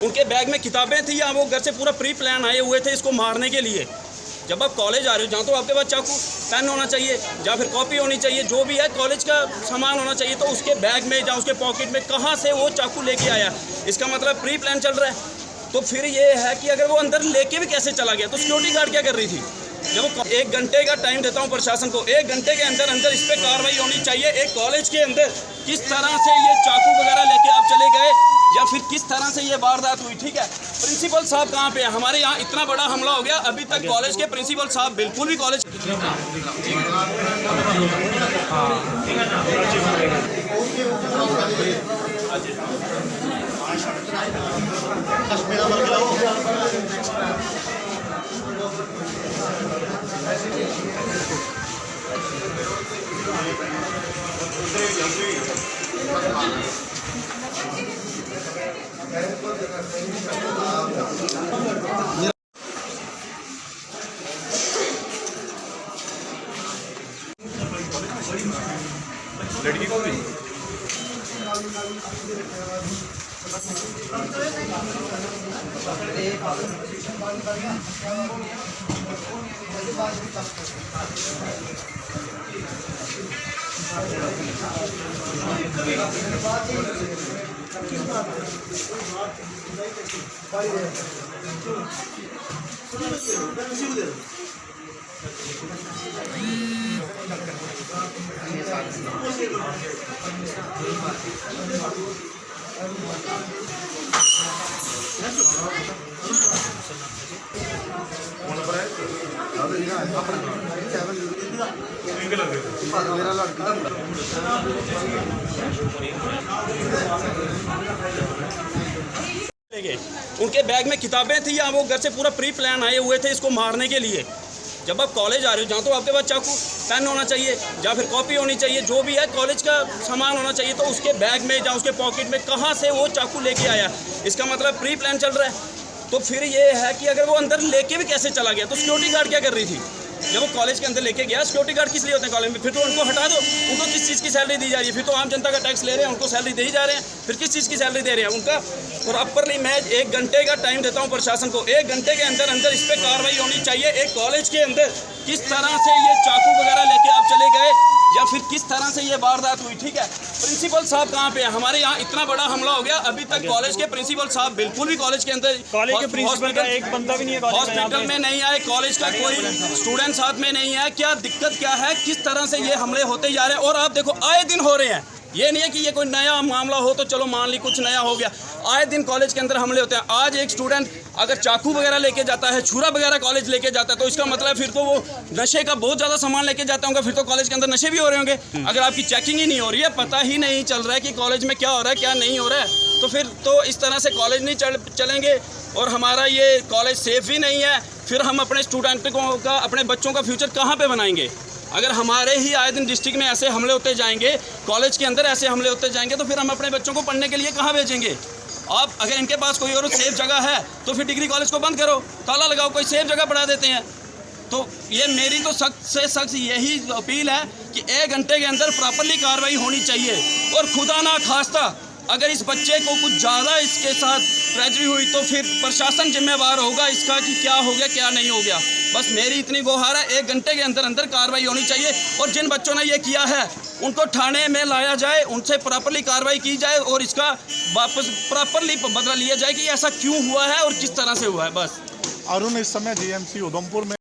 उनके बैग में किताबें थी या वो घर से पूरा प्री प्लान आए हुए थे इसको मारने के लिए। जब आप कॉलेज आ रहे हो जहाँ तो आपके पास चाकू पेन होना चाहिए या फिर कॉपी होनी चाहिए, जो भी है कॉलेज का सामान होना चाहिए। तो उसके बैग में या उसके पॉकेट में कहाँ से वो चाकू लेके आया, इसका मतलब प्री प्लान चल रहा है। तो फिर ये है कि अगर वो अंदर लेके भी कैसे चला गया, तो सिक्योरिटी गार्ड क्या कर रही थी। जब 1 घंटे का टाइम देता हूँ प्रशासन को, 1 घंटे के अंदर अंदर इस पर कार्रवाई होनी चाहिए। एक कॉलेज के अंदर किस तरह से ये चाकू वगैरह लेके आप चले गए या फिर किस तरह से ये वारदात हुई, ठीक है। प्रिंसिपल साहब कहाँ पे है? हमारे यहाँ इतना बड़ा हमला हो गया, अभी तक कॉलेज के प्रिंसिपल साहब बिल्कुल भी कॉलेज लड़की को भी उनके बैग में किताबें थी या वो घर से पूरा प्री प्लान आए हुए थे इसको मारने के लिए। जब आप कॉलेज आ रहे हो जहाँ तो आपके पास चाकू पेन होना चाहिए या फिर कॉपी होनी चाहिए, जो भी है कॉलेज का सामान होना चाहिए। तो उसके बैग में या उसके पॉकेट में कहाँ से वो चाकू लेके आया, इसका मतलब प्री प्लान चल रहा है। तो फिर ये है कि अगर वो अंदर लेके भी कैसे चला गया, तो सिक्योरिटी गार्ड क्या कर रही थी। जब वो कॉलेज के अंदर लेके गया, सिक्योरिटी गार्ड किस लिए होते हैं कॉलेज में? फिर तो उनको हटा दो, उनको किस चीज़ की सैलरी दी जा रही है? फिर तो आम जनता का टैक्स ले रहे हैं, उनको सैलरी दे ही जा रहे हैं, फिर किस चीज़ की सैलरी दे रहे हैं उनका। प्रॉपरली मैं 1 घंटे का टाइम देता हूँ प्रशासन को, 1 घंटे के अंदर अंदर इस पर कार्रवाई होनी चाहिए। एक कॉलेज के अंदर किस तरह से ये चाकू वगैरह लेके आप चले गए या फिर किस तरह से ये वारदात हुई, ठीक है। प्रिंसिपल साहब कहाँ पे है? हमारे यहाँ इतना बड़ा हमला हो गया, अभी तक कॉलेज के प्रिंसिपल साहब बिल्कुल भी कॉलेज के अंदर एक बंदा भी नहीं है हॉस्पिटल में नहीं आए, कॉलेज का कोई स्टूडेंट साथ में नहीं है। क्या दिक्कत क्या है, किस तरह से ये हमले होते जा रहे हैं? और आप देखो आए दिन हो रहे हैं, ये नहीं है कि ये कोई नया मामला हो तो चलो मान ली कुछ नया हो गया। आए दिन कॉलेज के अंदर हमले होते हैं। आज एक स्टूडेंट अगर चाकू वगैरह लेके जाता है, छुरा वगैरह कॉलेज लेके जाता है, तो इसका मतलब फिर तो वो नशे का बहुत ज़्यादा सामान लेके जाता होगा, फिर तो कॉलेज के अंदर नशे भी हो रहे होंगे। अगर आपकी चेकिंग ही नहीं हो रही है, पता ही नहीं चल रहा है कि कॉलेज में क्या हो रहा है क्या नहीं हो रहा है, तो फिर तो इस तरह से कॉलेज नहीं चलेंगे और हमारा ये कॉलेज सेफ ही नहीं है। फिर हम अपने स्टूडेंट का, अपने बच्चों का फ्यूचर कहाँ पर बनाएंगे? अगर हमारे ही आए दिन डिस्ट्रिक्ट में ऐसे हमले होते जाएंगे, कॉलेज के अंदर ऐसे हमले होते जाएंगे, तो फिर हम अपने बच्चों को पढ़ने के लिए कहाँ भेजेंगे? आप अगर इनके पास कोई और सेफ जगह है तो फिर डिग्री कॉलेज को बंद करो, ताला लगाओ, कोई सेफ जगह पढ़ा देते हैं। तो ये मेरी तो सख्त से सख्त यही अपील है कि 1 घंटे के अंदर प्रॉपरली कार्रवाई होनी चाहिए। और खुदा ना खास्ता अगर इस बच्चे को कुछ ज़्यादा इसके साथ ट्रेजेडी हुई तो फिर प्रशासन जिम्मेवार होगा इसका कि क्या हो गया क्या नहीं हो गया। बस मेरी इतनी गुहार है, 1 घंटे के अंदर अंदर कार्रवाई होनी चाहिए और जिन बच्चों ने ये किया है उनको थाने में लाया जाए, उनसे प्रॉपरली कार्रवाई की जाए और इसका वापस प्रॉपरली बदला लिया जाए कि ऐसा क्यों हुआ है और किस तरह से हुआ है। बस अरुण इस समय जीएमसी उधमपुर में